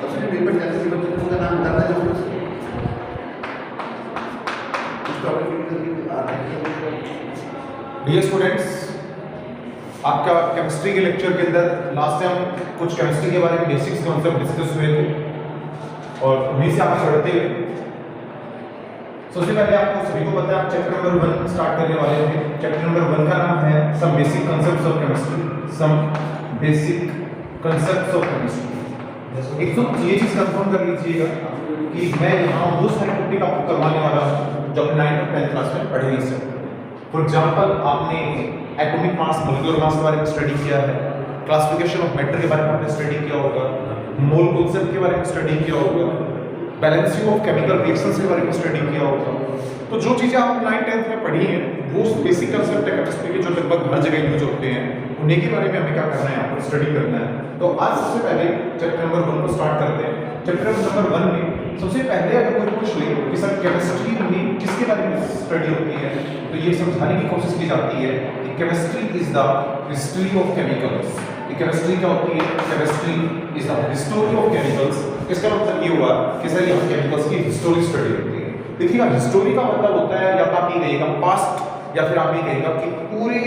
सबसे पेपर जैसे कि बच्चे का नाम बताना है डियर स्टूडेंट्स, आपका केमिस्ट्री के लेक्चर के अंदर लास्ट टाइम कुछ केमिस्ट्री के बारे में बेसिक्स कॉन्सेप्ट डिस्कस हुए थे और उन्हीं से आगे बढ़ते हुए सबसे पहले आपको सभी को पता है आप चैप्टर नंबर 1 स्टार्ट करने वाले थे। चैप्टर नंबर 1 का नाम है some basic concepts of chemistry. Some basic concepts of chemistry. एक तो ये चीज कंफर्म कर लीजिएगा कि मैं यहाँ वो सारे टॉपिक आपको करवाने वाला हूँ जो अपने 9th और 10th क्लास में पढ़े नहीं सकते। फॉर एग्जाम्पल, आपने एटॉमिक मास, मॉलिक्यूलर मास के बारे में स्टडी किया है, क्लासिफिकेशन ऑफ मैटर के बारे में आपने स्टडी किया होगा, मोल कॉन्सेप्ट के बारे में स्टडी किया होगा, बैलेंसिंग ऑफ केमिकल रिएक्शंस के बारे में स्टडी किया होगा। तो जो चीज़ें आप 9th 10th में पढ़ी हैं वो बेसिक कंसेप्ट है केमिस्ट्री के जो लगभग हर जगह यूज होते हैं, उन्हीं के बारे में हमें क्या करना है, यहाँ पर स्टडी करना है। तो आज सबसे पहले चैप्टर नंबर 1 को स्टार्ट करते हैं। चैप्टर नंबर 1 में सबसे पहले अगर कोई पूछ ले कि सर केमिस्ट्री में किसके बारे में स्टडी होती है, तो ये समझाने की कोशिश की जाती है कि chemistry is the history of chemicals. Chemistry क्या होती है? Chemistry is the history of chemicals. इसका मतलब ये हुआ कि सर यहाँ केमिकल्स की हिस्टोरी स्टडी होती है। देखिएगा, हिस्टोरी का मतलब होता है या तो आप ये कहेगा पास्ट या फिर आप ये कहेगा कि पूरे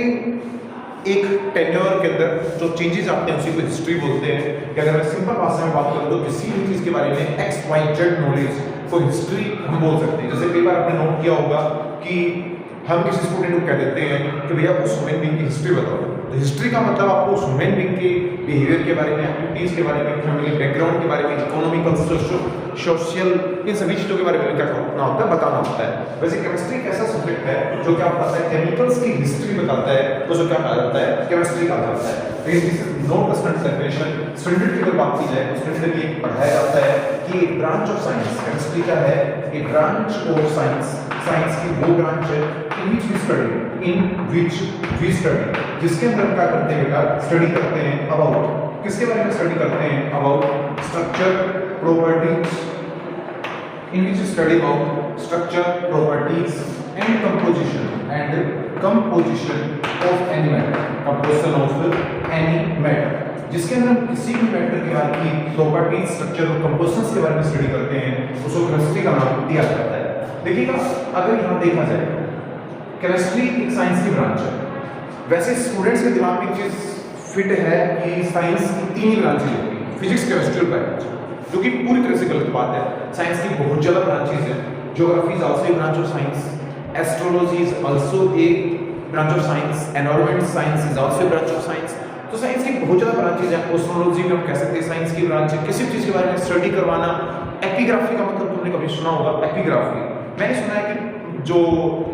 एक टेन्योर के अंदर जो चेंजेस आते हैं उसी को हिस्ट्री बोलते हैं। कि अगर मैं सिंपल भाषा में बात करूँ तो किसी भी चीज़ के बारे में एक्स वाई जेड नॉलेज को हिस्ट्री हम बोल सकते हैं। जैसे कई बार आपने नोट किया होगा कि हम किसी स्टूडेंट को कह देते हैं कि भैया उस ह्यूमन बीइंग की हिस्ट्री बताओ। तो हिस्ट्री का मतलब आपको उस ह्यूमन बीइंग के बिहेवियर के बारे में, एक्टिविटीज़ के बारे में, फैमिली बैकग्राउंड के बारे में, इकोनॉमिकल, सोशल, इन सभी चीज़ों के बारे में क्या करना होता है, बताना होता है। वैसे केमिस्ट्री एक ऐसा सब्जेक्ट है जो क्या बताता है, केमिकल्स की हिस्ट्री बताता है, तो जो क्या कहा जाता है, केमिस्ट्री कहा जाता है। नोट स्टैंडर्ड डेफिनेशन, स्टैंडर्ड की अगर बात की जाए तो स्टैंडर्ड ये पढ़ाया जाता है कि एक ब्रांच ऑफ साइंस, केमिस्ट्री क्या है, एक ब्रांच ऑफ साइंस, साइंस की वो ब्रांच है इन विच वी स्टडी, जिसके अंदर क्या करते हैं बेटा, स्टडी करते हैं अबाउट, किसके बारे में स्टडी करते हैं, about structure, properties, in which study about structure, properties and composition of any matter, composition of any matter, जिसके अंदर हम किसी भी मैटर के बारे में प्रॉपर्टीज, स्ट्रक्चर और कंपोजिशंस के बारे में स्टडी करते हैं, उसको केमिस्ट्री का नाम दिया जाता है। देखिएगा, अगर यहाँ देखा जाए केमिस्ट्री एक साइंस की ब्रांच है। वैसे स्टूडेंट्स के दिमाग में एक चीज फिट है कि साइंस की 3 ब्रांचेज होती हैं, फिजिक्स, केमिस्ट्री और बायोलॉजी, जो कि पूरी तरह से गलत बात है। साइंस की बहुत ज़्यादा ब्रांचेज हैं। Geography is also A branch of science, astrology is also A branch of science, environment science is also A branch of science. तो साइंस की बहुत ज़्यादा ब्रांचेज हैं। एस्ट्रोलॉजी में हम कह सकते हैं साइंस की ब्रांच है। किसी भी चीज़ के बारे में स्टडी करवाना। एपिग्राफी का मतलब तुमने कभी सुना होगा, एपिग्राफी मैंने सुना है कि जो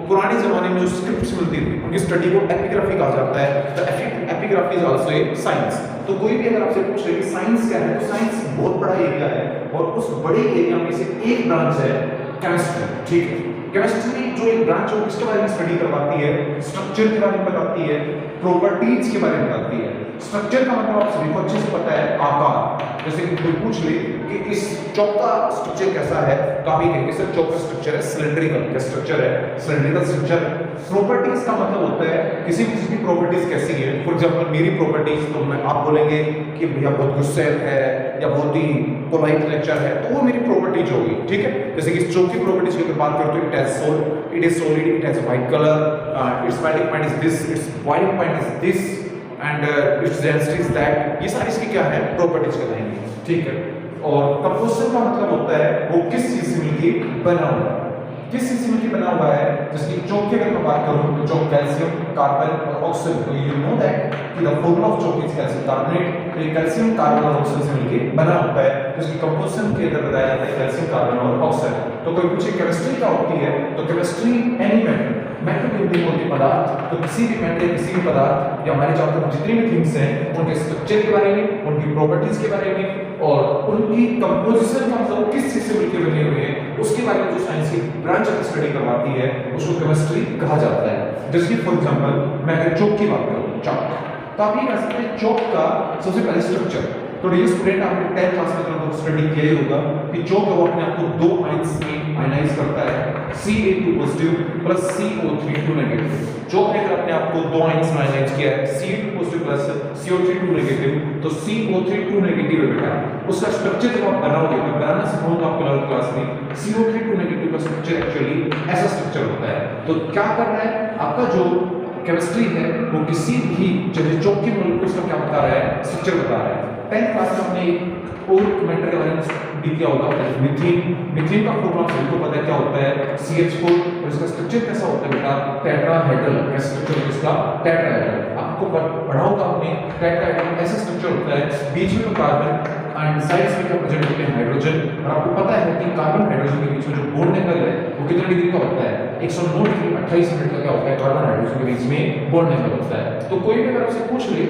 पुराने ज़माने में जो स्क्रिप्ट्स मिलती थी उनकी स्टडी को एपिग्राफी कहा जाता है। तो epigraphy is also A science. तो कोई भी अगर आपसे पूछ रहे कि साइंस क्या है, तो साइंस बहुत बड़ा एरिया है और उस बड़े एरिया में से एक ब्रांच है केमिस्ट्री। ठीक है, केमिस्ट्री जो एक ब्रांच है किसके बारे में स्टडी करवाती है, स्ट्रक्चर के बारे में बताती है, प्रॉपर्टीज के बारे में बताती है। स्ट्रक्चर का मतलब आप सभी को अच्छे से पता है, आकार। जैसे कि कोई पूछ ले कि इस चौक का स्ट्रक्चर कैसा है, तो आप ये कहेंगे सर चौक का स्ट्रक्चर है सिलेंड्रिकल। क्या स्ट्रक्चर है? Cylindrical structure. प्रॉपर्टीज का मतलब होता है किसी भी चीज की प्रॉपर्टीज कैसी है। फॉर एग्जांपल मेरी प्रॉपर्टीज, तो मैं आप बोलेंगे कि भैया बहुत गुस्सैल है या बहुत ही पोलाइट नेचर है, तो वो मेरी प्रॉपर्टीज होगी। ठीक है, जैसे कि चौक की प्रॉपर्टीज की अगर बात करते हो, it is solid, it has white colour, it's metallic point is this, it's boiling point is this and its density is that. ये सारी इसकी क्या है, प्रॉपर्टीज कहलाएंगे। ठीक है, और कंपोजिशन का मतलब होता है वो किस चीज से मिलकर बना हुआ है, किस चीज से मिलकर बना हुआ है। जैसे कि चौक की अगर मैं बात करूं तो चौक कैल्शियम, कार्बन और ऑक्सीजन, तो यू नो दैट कि the formula of chalk is calcium carbonate. तो ये कैल्शियम, कार्बन और ऑक्सीजन से मिलकर बना होता है, जिसकी कंपोजिशन के अंदर बताया जाता है कैल्शियम, कार्बन और ऑक्सीजन। तो कोई पूछे केमिस्ट्री क्या होती है, तो केमिस्ट्री एनी मैटर, मैटर की होती है पदार्थ, तो किसी भी मैटर, किसी भी पदार्थ या हमारे चारों तरफ जितनी भी थिंग्स हैं उनके स्ट्रक्चर के बारे में, उनकी प्रॉपर्टीज के बारे में और उनकी कंपोजिशन का मतलब किस चीज से मिलकर बने हुए हैं उसके बारे में जो साइंस की ब्रांच स्टडी करवाती है उसको केमिस्ट्री कहा जाता है। जैसे फॉर एग्जांपल मैं अगर चौक की बात करूं, चौक, तो आप ये कर सकते हैं चौक का सबसे पहले स्ट्रक्चर। तो डियर स्टूडेंट, आपने 10th क्लास में तो स्टडी किया ही होगा कि चौक है वो अपने आप को दो आयंस में आयनाइज करता है, Ca2 positive plus CO3 2 negative. चौक ने अपने आप को दो आयंस में आयनाइज किया है, Ca2 positive plus CO3 2 negative, तो CO3 2 नेगेटिव है बेटा। उसका स्ट्रक्चर जब आप बनाओगे, मैं बनाना सिखाऊंगा आपको 11th क्लास में, CO3 2 नेगेटिव का स्ट्रक्चर एक्चुअली ऐसा स्ट्रक्चर होता है। तो क्या कर रहा है आपका जो केमिस्ट्री है वो किसी भी जैसे चौक की मॉलिक्यूल्स का क्या बता रहा है, स्ट्रक्चर बता रहा है। 10th क्लास में हमने और मेंटर के बारे में भी किया होगा, मीथेन का फॉर्मूला सबको पता है क्या होता है, CH4, और इसका स्ट्रक्चर कैसा होता है बेटा, टेट्राहेड्रल। कैसा स्ट्रक्चर है इसका, टेट्राहेड्रल। आपको पढ़ा होगा आपने, टेट्राहेड्रल ऐसा स्ट्रक्चर होता है, बीच में तो कार्बन एंड साइड्स में क्या प्रेजेंट होते हैं, हाइड्रोजन। और आपको पता है कि कार्बन हाइड्रोजन के बीच में जो बॉन्ड एंगल है वो कितने डिग्री का होता है, 109 डिग्री 28 मिनट का क्या होता है, कार्बन हाइड्रोजन के बीच में बॉन्ड एंगल होता है। तो कोई भी अगर आपसे पूछ ले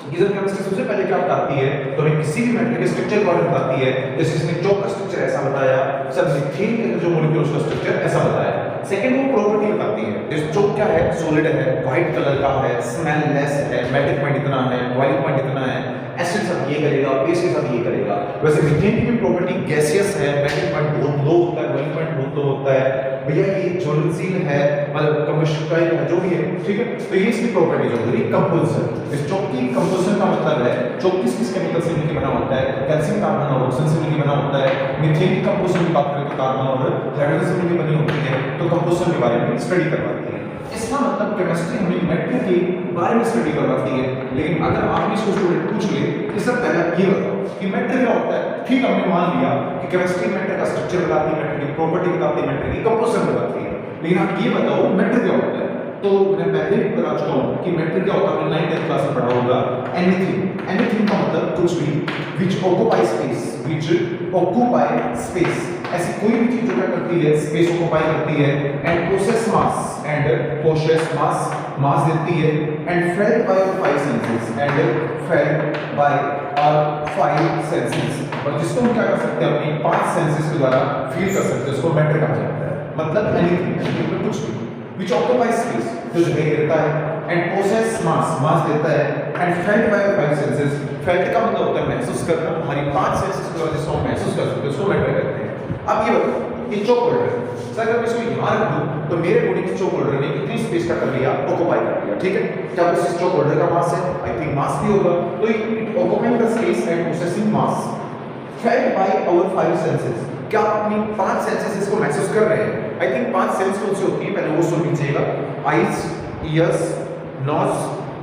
गीजर केमिस्ट्री सबसे पहले क्या बताती है, तो हमें किसी भी मेटल के स्ट्रक्चर के बारे में बताती है। जैसे इसने चौक का स्ट्रक्चर ऐसा बताया, सर मीथेन के जो मॉलिक्यूल उसका स्ट्रक्चर ऐसा बताया। सेकंड वो प्रॉपर्टी बताती है, जैसे चौक क्या है, सॉलिड है, व्हाइट कलर का है, स्मेल लेस है, मेल्टिंग पॉइंट इतना है, बॉइलिंग पॉइंट इतना है, एसिड साथ ये करेगा, बेस के साथ ये करेगा। वैसे मीथेन की भी प्रॉपर्टी गैसियस है, मेल्टिंग पॉइंट बहुत लो होता है, बॉइलिंग पॉइंट बहुत लो होता है। भैया ये ज्वलनशील है, मतलब कम्बशन टाइप है, जो भी है, ठीक है। तो ये इसकी प्रॉपर्टी जो है कंपोजिशन। इस चौक की कंपोजिशन का मतलब है चौक किस केमिकल से मिलकर बना होता है, कैल्शियम कार्बन और ऑक्सीजन से मिलकर बना होता है। मीथेन की कंपोजिशन की बात करें तो कार्बन और हाइड्रोजन से मिलकर बनी होती है। तो कंपोजिशन के बारे में स्टडी करवाती है। इसका मतलब केमिस्ट्री हमें मेटल के बारे में स्टडी करवाती है। लेकिन अगर आप इसको स्टूडेंट पूछ ले कि सर पहले ये बताओ कि मेटल क्या होता है, ठीक हमने मान लिया कि केमिस्ट्री मेटल का स्ट्रक्चर बताती है, मेटल की प्रॉपर्टी बताती है, मेटल की कंपोजिशन बताती है। लेकिन आप ये बताओ मेटल क्या होता है। तो मैं पहले भी बता चुका हूं कि मेटल क्या होता है, आपने 9th क्लास में पढ़ा होगा। एनीथिंग का मतलब कुछ भी, which occupy space, ऐसी कोई भी चीज जो क्या करती है, स्पेस ऑक्यूपाई करती है, एंड पोसेस मास देती है, and felt by our five senses, और जिसको हम क्या कर सकते हैं, अपनी 5 सेंसेस के द्वारा फील कर सकते हैं, उसको मेटर कहा जाता है। मतलब एनीथिंग कुछ भी which occupies space, जो जगह घेरता है, and possess mass देता है, and felt by our 5 senses, felt का मतलब होता है महसूस करना, हमारी 5 सेंसेस के द्वारा जिसको हम महसूस कर सकते हैं उसको मेटर कहते हैं। अब ये बताओ कि चौक होल्डर, सर अगर मैं इसको यहाँ रख दूँ तो मेरे बॉडी के चौक होल्डर ने कितनी स्पेस का कर लिया, ऑक्यूपाई कर लिया, ठीक है। क्या इस चौक होल्डर का मास है, आई थिंक मास भी होगा, तो it occupying the space and possessing mass, felt by our 5 senses। क्या आप अपनी 5 सेंसेस इसको महसूस कर रहे हैं? आई थिंक 5 सेंस कौन सी होती है, पहले वो सुन लीजिएगा। Eyes, ears, nose,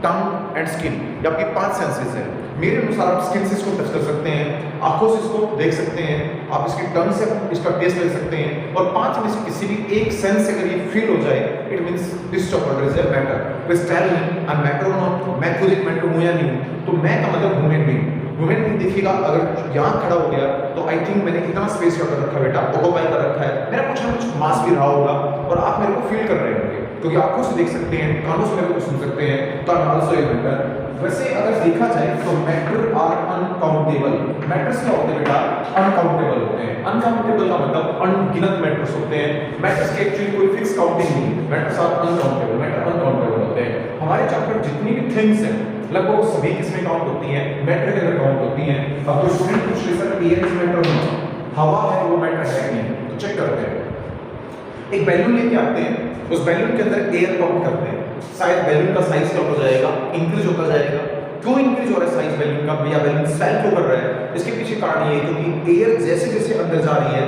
tongue and skin, ये आपकी 5 सेंसेस है। मेरे अनुसार आप स्किन से इसको टच कर सकते हैं, आंखों से इसको देख सकते हैं, आप इसकी टंग से इसका टेस्ट ले सकते हैं, और 5 में से किसी भी एक सेंस से अगर ये फील हो जाए, it means this chalk holder is a matter. Please tell me, I am matter और नॉट, मैं खुद एक मैटर हूं या नहीं हूं? तो मैं का मतलब ह्यूमन बीइंग। ह्यूमन बीइंग देखिएगा, अगर यहाँ खड़ा हो गया तो आई थिंक मैंने कितना स्पेस कर रखा है बेटा, ऑक्यूपाई कर रखा है, मेरा कुछ ना कुछ मास भी रहा होगा, और आप मेरे को फील कर रहे होंगे क्योंकि आंखों से देख सकते हैं, कानों से मेरे को सुन सकते हैं, तो I am also a matter. वैसे अगर देखा जाए तो मैटर आर अनकाउंटेबल। मैटर्स क्या होते हैं बेटा, अनकाउंटेबल होते हैं। अनकाउंटेबल का मतलब अनगिनत मैटर्स होते हैं। मैटर्स के एक्चुअली कोई फिक्स काउंटिंग नहीं, matters are uncountable, matter uncountable होते हैं। हमारे चैप्टर जितनी भी थिंग्स हैं लगभग सभी किसमें काउंट होती हैं, मैटर के अंदर काउंट होती हैं। अब तो स्टूडेंट पूछ ले सर एयर इज मैटर नहीं, हवा है वो मैटर है नहीं, तो चेक करते हैं। एक बैलून लेके आते हैं, उस बैलून के अंदर एयर काउंट करते हैं, शायद बैलून का साइज कम हो जाएगा, इंक्रीज होता जाएगा। क्यों इंक्रीज हो रहा है साइज बैलून का, भैया बैलून स्वेल क्यों कर रहा है? इसके पीछे कारण ये है क्योंकि एयर जैसे जैसे अंदर जा रही है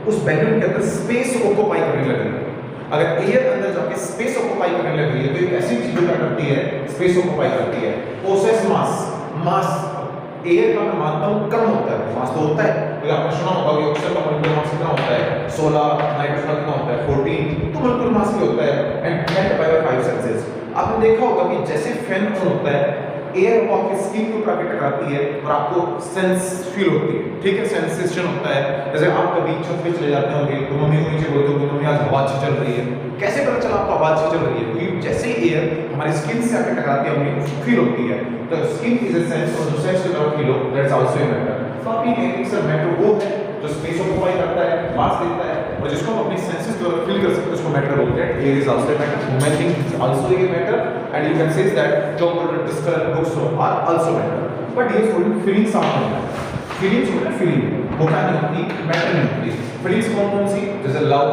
उस बैलून के अंदर स्पेस ऑक्यूपाई करने लग रही है। अगर एयर अंदर जाके स्पेस ऑक्यूपाई करने लग रही है तो एक ऐसी चीज क्या करती है, स्पेस ऑक्यूपाई करती है। पोसेस मास एयर का मैं मानता हूं कम होता है, मास तो होता है, तो आपने सुना होगा कि ऑक्सीजन का मोलेक्युलर मास कितना होता है, 16, नाइट्रोजन का कितना होता है, 14, तो मोलेक्युलर मास भी होता है। एंड फेल्ट बाय 5 सेंसेस, आपने देखा होगा कि जैसे फैन ऑन होता है, एयर वो आपकी स्किन को प्राकृतिक टकराती है और आपको सेंस फील होती है, ठीक है, सेंसेशन होता है। जैसे आप कभी छत पे चले जाते होंगे तो मम्मी को नीचे बोलते होंगे, मम्मी आज हवा अच्छी चल रही है, कैसे पता चला आपको हवा अच्छी चल रही है? क्योंकि जैसे ही एयर हमारी स्किन से आकर टकराती है हमें फील होती है। तो स्किन इज अ सेंस, और जो सेंस के तरफ फील हो that is also a matter. तो आप ये कहेंगे सर मैटर वो है जो स्पेस ऑक्यूपाई करता है, मास देता है, और जिसको हम अपनी सेंसेस द्वारा फील कर सकते हैं उसको मैटर बोलते हैं। Air is also matter, movement is also a matter, and you can say that chocolate, biscuit, books are also matter. But ये थोड़ी फीलिंग्स आउट होता है। फीलिंग्स होता है, फीलिंग वो क्या नहीं होती, मैटर नहीं होती। फीलिंग्स कौन कौन सी, जैसे लव,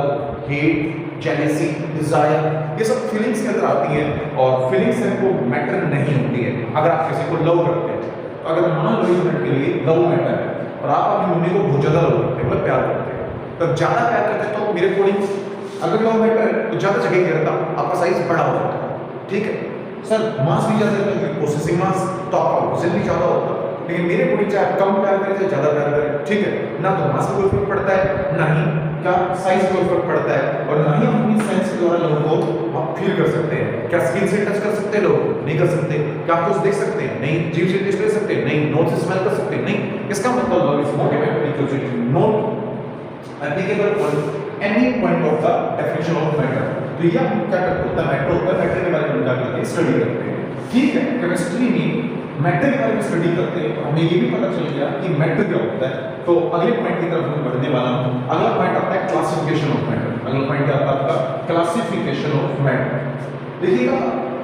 हेट, जेलेसी, डिजायर, ये सब फीलिंग्स के अंदर आती हैं और फीलिंग्स है वो मैटर नहीं होती है। अगर आप किसी को लव करते हैं तो अगर मान लो मिनट के लिए लव मैटर है और आप अपनी मम्मी को बहुत ज्यादा लव करते हैं, मतलब प्यार करते हैं, तो ज्यादा प्यार करते हैं तो मेरे अकॉर्डिंग अगर लव मैटर है तो ज्यादा जगह घेरता, आपका साइज बड़ा हो जाता है, ठीक है सर। मास भी ज्यादा है, प्रोसेसिंग मास तो आपका वजन भी ज्यादा होता है। लेकिन मेरे अकॉर्डिंग चाहे आप कम प्यार करें चाहे ज्यादा प्यार करें, ठीक है, ना तो मास पे कोई फर्क पड़ता है, ना ही क्या साइज पे कोई फर्क पड़ता है, और ना ही अपनी सेंस के द्वारा लोगों को आप फील कर सकते हैं। क्या स्किन से टच कर सकते हैं लोग? नहीं कर सकते। क्या आप कुछ देख सकते हैं? नहीं। जीभ से टेस्ट ले सकते हैं? नहीं। नोज से स्मेल कर सकते हैं? नहीं। इसका मतलब love is not applicable on any point of the definition of matter. तो ये हम क्या करते होता है, मैटर होता है, मैटर के बारे में क्या करते हैं, स्टडी करते हैं, ठीक है। केमिस्ट्री में मैटर के बारे में स्टडी करते हैं, हमें ये भी पता चल गया कि मैटर क्या होता है। तो अगले पॉइंट की तरफ मैं बढ़ने वाला हूं। अगला पॉइंट आता है क्लासिफिकेशन ऑफ मैटर। अगला पॉइंट क्या आता है आपका, क्लासिफिकेशन ऑफ मैटर। देखिएगा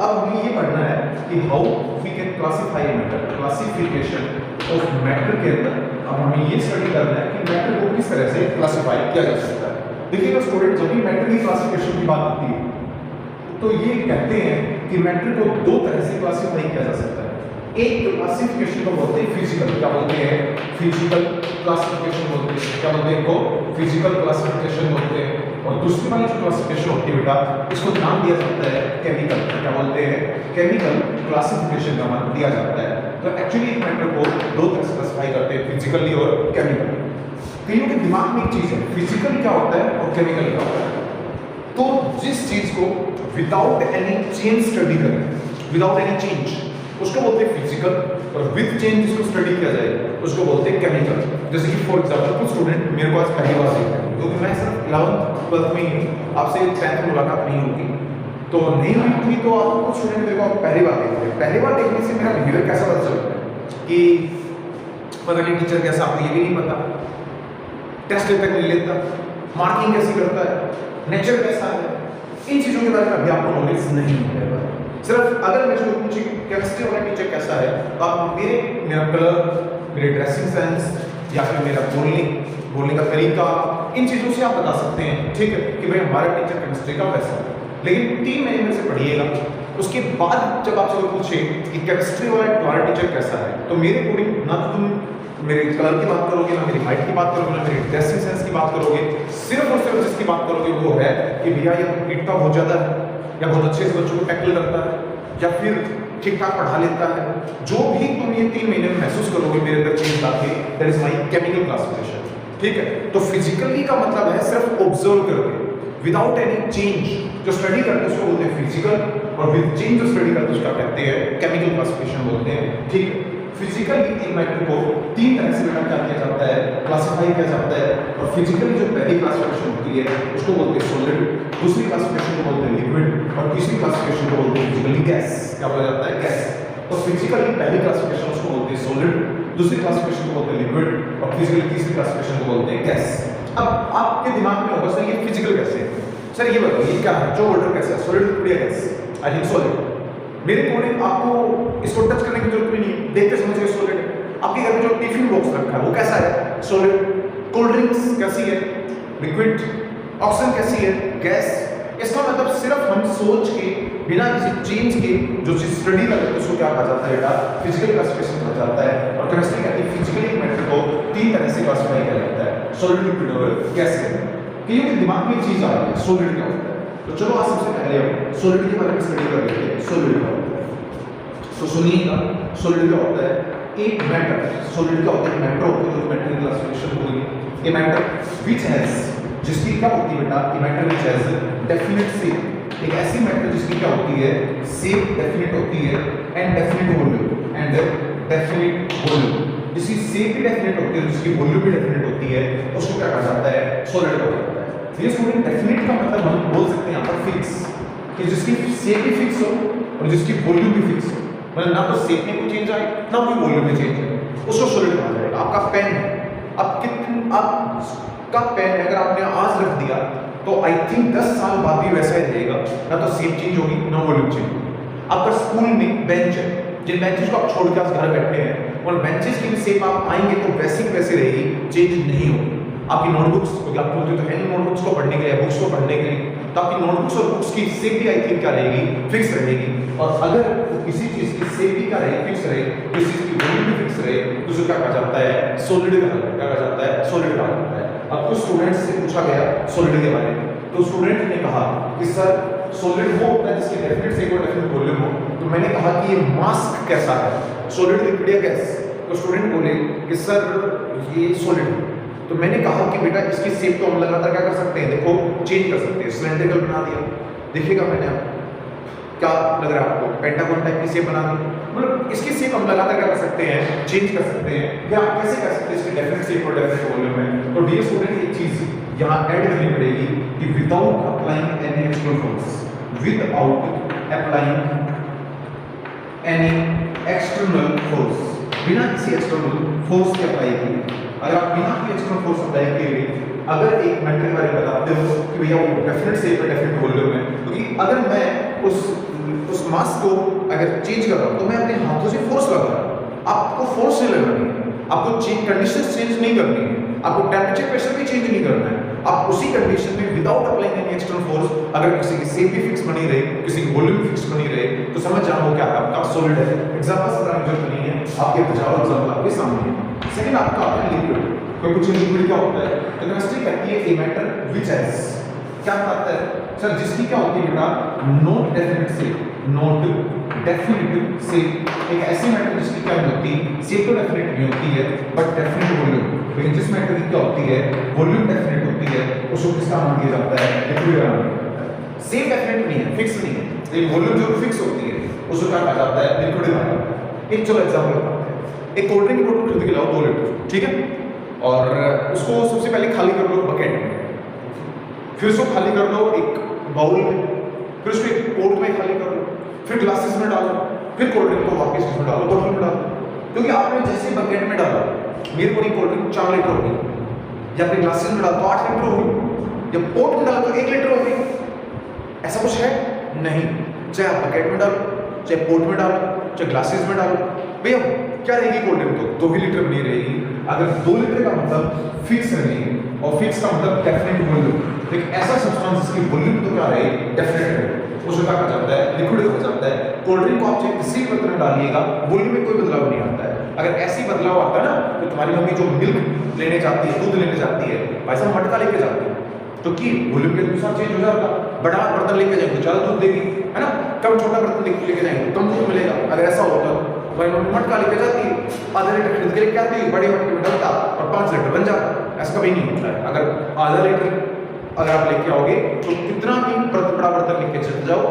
अब हमें ये पढ़ना है कि how we can classify matter. Classification of matter के अंदर अब हमें ये स्टडी करना है कि मैटर को किस तरह से क्लासिफाई किया जा सकता है। देखिएगा स्टूडेंट, जब भी मैटर की क्लासिफिकेशन की बात होती है तो ये कहते हैं कि मैटर को दो तरह से क्लासिफाई किया जा सकता है। एक क्लासिफिकेशन को बोलते हैं फिजिकल, क्या बोलते हैं, फिजिकल क्लासिफिकेशन बोलते हैं, क्या बोलते हैं इनको, फिजिकल क्लासिफिकेशन बोलते हैं। और दूसरी वाली जो क्लासिफिकेशन होती है बेटा, इसको नाम दिया जाता है केमिकल, क्या बोलते हैं, केमिकल क्लासिफिकेशन का नाम दिया जाता है। तो एक्चुअली एक मैटर को दो तरह से क्लासिफाई करते हैं, फिजिकली और केमिकली। कईयों के दिमाग में एक चीज है, फिजिकल क्या होता है और केमिकल क्या होता है। तो जिस चीज को विदाउट एनी चेंज स्टडी करें, विदाउट एनी चेंज, उसको बोलते हैं फिजिकल, और विद चेंज जिसको स्टडी किया जाए उसको बोलते हैं केमिकल। जैसे कि फॉर एग्जांपल कुछ स्टूडेंट मेरे को आज पहली बार देख रहे हैं, क्योंकि मैं सिर्फ 11th 12th में ही, आपसे 10th में मुलाकात नहीं होगी, तो नहीं हुई थी, तो आप कुछ स्टूडेंट मेरे को पहली बार देख रहे हैं। पहली बार देखने से मेरा बिहेवियर कैसा बदल सकता है कि पता नहीं टीचर कैसा, आपको ये भी नहीं पता, टेस्ट लेता नहीं लेता, मार्किंग कैसी करता है, नेचर कैसा है, इन चीज़ों के बारे में अभी आपको नॉलेज नहीं है। सिर्फ अगर मैं जो पूछी केमिस्ट्री वाला टीचर कैसा है, तो आप मेरा कलर, मेरे ड्रेसिंग सेंस, या फिर मेरा बोलने का तरीका, इन चीज़ों से आप बता सकते हैं, ठीक है, कि भाई हमारा टीचर केमिस्ट्री का वैसा है। लेकिन 3 महीने में से पढ़िएगा, उसके बाद जब आपसे कोई पूछे कि केमिस्ट्री वाला तुम्हारा टीचर कैसा है, तो मेरे अकॉर्डिंग ना तो तुम मेरे कलर की बात करोगे, ना मेरी हाइट की बात करोगे, ना मेरी ड्रेसिंग सेंस की बात करोगे, सिर्फ और सिर्फ जिसकी बात करोगे वो है कि भैया ये पीटता बहुत ज़्यादा है, या बहुत अच्छे से बच्चों को टैकल करता है, या फिर ठीक ठाक पढ़ा लेता है। जो भी तुम ये 3 महीने में महसूस करोगे मेरे अंदर चेंज लाके, that is my chemical classification, ठीक है। तो फिजिकली का मतलब है सिर्फ ऑब्जर्व करके, विदाउट एनी चेंज जो स्टडी करते हैं उसको बोलते हैं फिजिकल, और विद चेंज जो स्टडी करते हैं उसका कहते हैं केमिकल क्लासिफिकेशन बोलते हैं, ठीक है। फिजिकली एक मैटर को 3 तरह से बेटा क्या किया जाता है, क्लासिफाई किया जाता है। और फिजिकली जो पहली क्लासिफिकेशन होती है उसको बोलते हैं सॉलिड, दूसरी क्लासिफिकेशन को बोलते हैं लिक्विड, और तीसरी क्लासिफिकेशन को बोलते हैं फिजिकली गैस। क्या बोला जाता है, गैस। तो फिजिकली पहली क्लासिफिकेशन उसको बोलते हैं सॉलिड, दूसरी क्लासिफिकेशन को बोलते हैं लिक्विड, और फिजिकली तीसरी क्लासिफिकेशन को बोलते हैं गैस। अब आपके दिमाग में होगा सर ये फिजिकल कैसे है, सर ये बताइए क्या है, जो ऑर्डर कैसा है, सॉलिड लिक्विड या गैस? I think solid. मेरे अकॉर्डिंग आपको इसको टच करने की जरूरत भी नहीं है, देखते समझिए सॉलिड है। आपके घर में जो टिफिन बॉक्स रखा है वो कैसा है, सॉलिड। कोल्ड ड्रिंक्स कैसी है, लिक्विड। ऑक्सीजन कैसी है, गैस। इसका मतलब सिर्फ हम सोच के बिना किसी चेंज के जो चीज स्टडी करते हैं उसको क्या कहा जाता है बेटा, फिजिकल क्लासिफिकेशन कहा जाता है। और केमिस्ट्री कहती है फिजिकली एक मैटर को 3 तरह से क्लासिफाई किया जाता है, सॉलिड, लिक्विड और गैस। क्योंकि दिमाग में एक चीज आ रही है, सॉलिड क्या होता है। तो चलो आज सबसे पहले हम सॉलिड के बारे में स्टडी कर लेते हैं। सॉलिड क्या होता है, तो सुनिएगा, सॉलिड क्या होता है, एक मैटर। सॉलिड क्या होता है, मैटर होता है, जो मैटर की क्लासिफिकेशन होगी। ये मैटर विच हैज, जिसकी क्या होती है बेटा, ये matter which has definite shape. एक ऐसी मैटर जिसकी क्या होती है, शेप डेफिनेट होती है, and definite volume, and definite volume. जिसकी शेप भी डेफिनेट होती है, जिसकी वॉल्यूम भी डेफिनेट होती है, उसको क्या कहा जाता है, सॉलिड कहा जाता है। ये स्टूडेंट डेफिनेट का मतलब हम बोल सकते हैं यहाँ पर फिक्स, कि जिसकी शेप भी फिक्स हो और जिसकी वॉल्यूम भी फिक्स हो, मतलब ना तो शेप में कोई चेंज आए ना कोई वॉल्यूम में चेंज आए, उसको सॉलिड कहा जाएगा। आपका पेन है, आपका पेन अगर आपने आज रख दिया आई थिंक 10 साल बाद भी वैसा ही रहेगा, ना तो शेप चेंज होगी ना वॉल्यूम चेंज होगी। आपका स्कूल में बेंच है, जिन बेंचेस को आप छोड़ के आज घर बैठे हैं, और बेंचेस की भी शेप आप आएंगे तो वैसी की वैसी रहेगी, चेंज नहीं होगी। आपकी नोटबुक्स, क्योंकि आप बोलते तो है नोटबुक्स को पढ़ने के लिए, बुक्स को पढ़ने के लिए, तो आपकी नोटबुक्स और बुक्स की शेप भी आई थिंक क्या रहेगी, फिक्स रहेगी। और अगर किसी चीज की शेप भी क्या रहेगी, फिक्स रहे, किसी चीज की वॉल्यूम भी फिक्स रहे, तो उसे क्या कहा जाता है, सॉलिड कहा जाता है, सॉलिड कहा जाता है। अब कुछ स्टूडेंट्स से पूछा गया सॉलिड के बारे में, तो स्टूडेंट ने कहा कि सर सॉलिड वो होता है जिसकी डेफिनेट शेप और डेफिनेट वॉल्यूम हो। तो मैंने कहा कि ये मास्क कैसा है, सॉलिड, लिक्विड या गैस? तो स्टूडेंट बोले कि सर ये सॉलिड है। तो मैंने कहा कि बेटा इसकी शेप तो हम लगातार क्या कर सकते हैं, देखो चेंज कर सकते हैं, सिलेंड्रिकल बना दिया, देखिएगा मैंने आपको क्या लग रहा है आपको, पेंटागन टाइप की शेप बना दी, मतलब इसकी शेप हम लगातार क्या कर सकते हैं, चेंज कर सकते हैं। या आप कैसे कर सकते हैं इसकी डेफिनेट शेप और डेफिनेट वॉल्यूम में? तो डियर स्टूडेंट एक चीज यहाँ ऐड करनी पड़ेगी कि without applying any external force, without applying any external force, बिना किसी एक्सटर्नल फोर्स के अप्लाई किए, अगर आप बिना किसी एक्सटर्नल फोर्स अप्लाई किए अगर एक मैटर के बारे में बताते हो कि भैया वो डेफिनेट शेप है, डेफिनेट वॉल्यूम है, क्योंकि अगर मैं उस मास को अगर चेंज कर रहा हूं तो मैं अपने हाथों से फोर्स लगा रहा हूं, आपको फोर्स नहीं लगानी है, आपको कंडीशंस चेंज नहीं करनी है, आपको टेंपरेचर प्रेशर भी चेंज नहीं करना है। आप उसी कंडीशन में without applying any external force, अगर किसी की शेप भी फिक्स बनी रहे, किसी की वॉल्यूम फिक्स बनी रहे, तो समझ जाओ क्या है आपका सॉलिड है। एग्जांपल्स बताने की जरूरत नहीं है, आपके बचाव एग्जांपल आपके सामने है। सेकंड आपका आता है लिक्विड। कोई कुछ लिक्विड क्या होता है, तो केमिस्ट्री कहती है ए मैटर व्हिच हैज, क्या कहता है सर, जिसकी क्या होती है बेटा, not definite shape, not definite shape, एक ऐसी मैटर जिसकी क्या होती है, शेप तो डेफिनेट नहीं होती है बट डेफिनेट वॉल्यूम, लेकिन जिस मैटर की क्या होती है, वॉल्यूम डेफिनेट होती है, उसको किसका नाम दिया जाता है, लिक्विड का नाम दिया जाता है। शेप डेफिनेट नहीं है, फिक्स नहीं है, लेकिन वॉल्यूम जो फिक्स होती है उसको क्या कहा जाता है, लिक्विड कहा जाता है। एक चलो एग्जांपल बताते हैं, एक कोल्ड ड्रिंक की बोतल खरीद के लाओ 2 लीटर, ठीक है, और उसको सबसे पहले खाली कर लो बकेट में, फिर उसको खाली कर लो एक बाउल में, फिर उसको एक पोर्ट में खाली कर लो, फिर ग्लासेस में डालो, फिर कोल्ड ड्रिंक को वापस इसमें डालो, बोतल में डालो। क्योंकि आपने जैसे बकेट में डाला, मेरे को नहीं कोल्ड ड्रिंक 4 लीटर होगी, या फिर ग्लासेस में डाला तो 8 लीटर होगी, या पोर्ट में डाला तो 1 लीटर होगी। ऐसा कुछ है नहीं, चाहे आप बकेट में डालो, चाहे पोर्ट में डालो, चाहे ग्लासेस में डालो, भैया क्या रहेगी कोल्ड ड्रिंक, तो 2 ही लीटर बनी रहेगी। अगर 2 लीटर का मतलब फिक्स रहेगी, और फिक्स का मतलब डेफिनेट वॉल्यूम, तो एक ऐसा सब्सटेंस जिसकी वॉल्यूम तो क्या रहे, डेफिनेट रहे, उसको क्या कहा जाता है, लिक्विड कहा जाता है। कोल्ड ड्रिंक को आप चाहे किसी बर्तन में डालिएगा, वॉल्यूम में कोई बदलाव नहीं आता है। अगर ऐसी बदलाव आता है ना, तो तुम्हारी मम्मी जो मिल्क लेने जाती है, दूध लेने जाती है, भाई साहब मटका लेके जाती है, तो की वॉल्यूम के अनुसार चेंज हो जाता। बड़ा बर्तन लेके जाएंगे ज्यादा दूध देगी, है ना, कम छोटा बर्तन लेके जाएंगे कम दूध मिलेगा। अगर ऐसा होता तो भाई मम्मी मटका लेके जाती है, आधा लीटर खरीद के लेके आती है, बड़े मटके में डालता और 5 लीटर बन जाता। ऐसा कभी नहीं होता है। अगर आधा लीटर अगर आप लेके आओगे तो कितना भी बड़ा बर्तन लेके चले जाओ,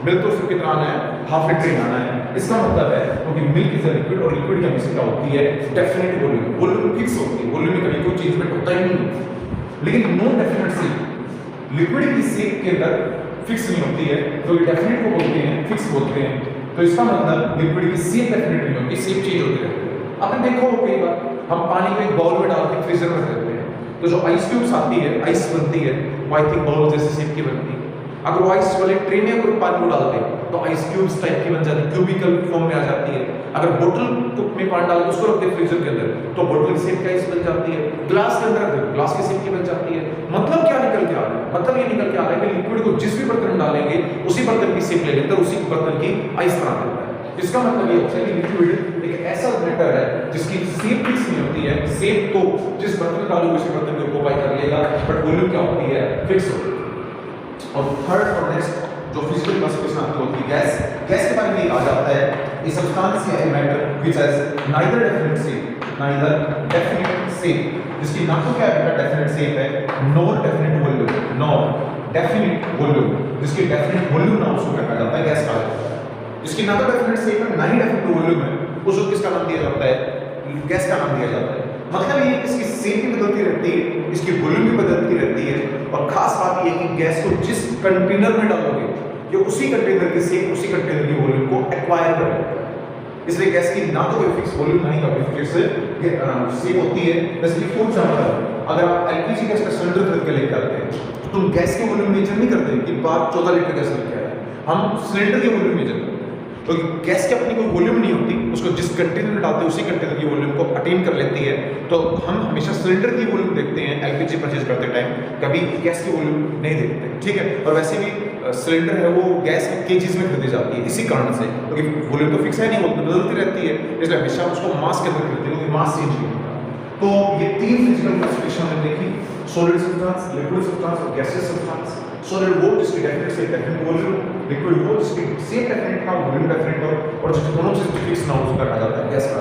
मिल्क तो सिर्फ कितना आना है, हाफ लीटर ही आना है। इसका मतलब है क्योंकि मिल्क इज अ लिक्विड, और लिक्विड की हमेशा क्या होती है, डेफिनेट वॉल्यूम, वॉल्यूम फिक्स होती है, वॉल्यूम में कभी कोई चेंजमेंट होता ही नहीं। लेकिन नो डेफिनेट शेप, लिक्विड की शेप के अंदर फिक्स नहीं होती है, तो ये डेफिनेट को बोलते हैं, फिक्स बोलते हैं। तो इसका मतलब लिक्विड की शेप डेफिनेट नहीं होती, शेप चेंज होती रहती है। आपने देखो कई बार हम पानी को एक बाउल में डाल के फ्रीजर में रखते हैं, तो जो आइस क्यूब्स आती है, आइस बनती है, वो आई थिंक बाउल जैसे शेप की बनती है। अगर वो आइस वाले ट्रे में अगर पानी को डालते हैं तो आइस क्यूब्स टाइप की बन जाती है, क्यूबिकल फॉर्म में आ जाती है। अगर बोतल में पानी डाल के उसको रखते हैं फ्रीजर के अंदर, तो बोतल की शेप की आइस बन जाती है। ग्लास के अंदर रखते हैं, ग्लास की शेप की बन जाती है। मतलब क्या निकल के आ रहा है, मतलब ये निकल के आ रहा है कि लिक्विड को जिस भी बर्तन में डालेंगे उसी बर्तन की शेप ले लेते हैं, उसी बर्तन की आइस बना देता है। इसका मतलब ये होता है कि लिक्विड एक ऐसा मैटर है जिसकी शेप फिक्स नहीं होती है। शेप तो जिस बर्तन में डालोगे उसी बर्तन को ऑक्यूपाई कर लेगा, बट वॉल्यूम क्या होती है, फिक्स होती है। और थर्ड और नेक्स्ट जो फिजिकल क्लासिफिकेशन आपकी होती है गैस, गैस के बारे में आ जाता है ए सब्सटेंस या a matter which has neither definite shape, neither definite shape, जिसकी ना तो क्या है डेफिनेट शेप है, nor definite volume, nor definite volume, जिसकी डेफिनेट वॉल्यूम ना उसको क्या कहा जाता है, गैस कहा जाता है। जिसकी ना तो डेफिनेट शेप है, ना ही डेफिनेट वॉल्यूम है, उसको किसका नाम दिया जाता है, गैस का नाम दिया जाता है। मतलब ये इसकी शेप भी बदलती रहती है, इसकी वॉल्यूम भी बदलती रहती है, और खास बात ये कि गैस को जिस कंटेनर में डालोगे ये उसी कंटेनर की शेप, उसी कंटेनर की वॉल्यूम को एक्वायर कर लेता है। इसलिए गैस की ना तो कोई फिक्स वॉल्यूम, ना ही कभी फिक्स शेप होती है। जैसे कि फॉर एग्जांपल अगर आप एलपीजी गैस का सिलेंडर खरीद के लेकर आते हैं तो तुम गैस के वॉल्यूम मेजर नहीं करते कि बाहर 14 लीटर गैस लेके आए, हम सिलेंडर के वॉल्यूम मेजर करते हैं। तो गैस की अपनी कोई वॉल्यूम नहीं होती, उसको जिस कंटेनर में डालते हैं उसी कंटेनर की वॉल्यूम को अटेन कर लेती है। तो हम हमेशा सिलेंडर की वॉल्यूम देखते हैं एलपीजी परचेज करते टाइम, कभी गैस की वॉल्यूम नहीं देखते, ठीक है। और वैसे भी सिलेंडर है वो गैस में केजीज में खरीदी जाती है इसी कारण से, क्योंकि वॉल्यूम तो फिक्स है नहीं, वो बदलती रहती है, इसलिए हमेशा उसको मास के अंदर खरीदते हैं क्योंकि मास चेंज नहीं होता। तो ये 3 फिजिकल क्लासिफिकेशन हमने देखी, सॉलिड सब्सटेंस, लिक्विड सब्सटेंस और गैसियस सब्सटेंस। सॉलिड वो जिसकी डेफिनेट से डेफिनेट वॉल्यूम, लिक्विड वो जिसकी सेम डेफिनेट ना वॉल्यूम डेफिनेट हो, और जिसके दोनों चीज फिक्स ना हो उसका कहा जाता है गैस का।